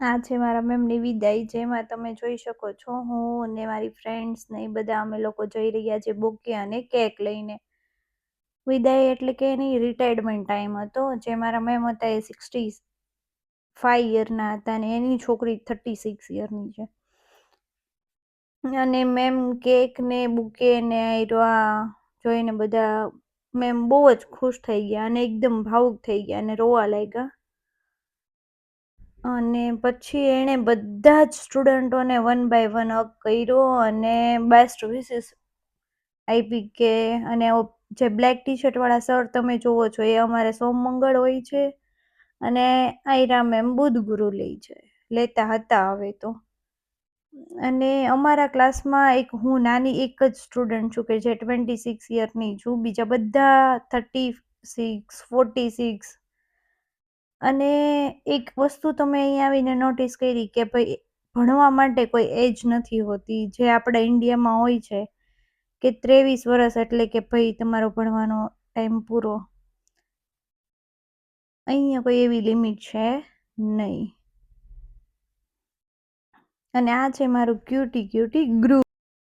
આ છે મારા મેમની વિદાય, જેમાં તમે જોઈ શકો છો હું અને મારી ફ્રેન્ડ્સ ને એ બધા અમે લોકો જઈ રહ્યા છે બુકે અને કેક લઈને. વિદાય એટલે કે એની રિટાયરમેન્ટ ટાઈમ હતો. જે મારા મેમ હતા એ 65 યરના હતા અને એની છોકરી 36 યરની છે. અને મેમ કેક ને બુકે ને આ જોઈને બધા મેમ બહુ જ ખુશ થઈ ગયા અને એકદમ ભાવુક થઈ ગયા અને રોવા લાગ્યા. અને પછી એણે બધા જ સ્ટુડન્ટોને વન બાય વન હગ કર્યો અને બેસ્ટ વિશેસ આપી કે. અને જે બ્લેક ટી શર્ટ વાળા સર તમે જોવો છો એ અમારે સોમમંગળ હોય છે અને આયરા મેમ બુધ ગુરુ લેતા હતા હવે તો. અને અમારા ક્લાસમાં હું નાની એક જ સ્ટુડન્ટ છું કે જે 26 યરની છું, બીજા બધા 36, 46. અને એક વસ્તુ તમે અહીંયા આવીને નોટિસ કરી કે ભાઈ ભણવા માટે કોઈ એજ નથી હોતી, જે આપણા ઇન્ડિયામાં હોય છે કે 23 વર્ષ એટલે કે ભાઈ તમારો ભણવાનો ટાઈમ પૂરો. અહીંયા કોઈ એવી લિમિટ છે નહીં. અને આ છે મારું ક્યુટી ગ્રુપ.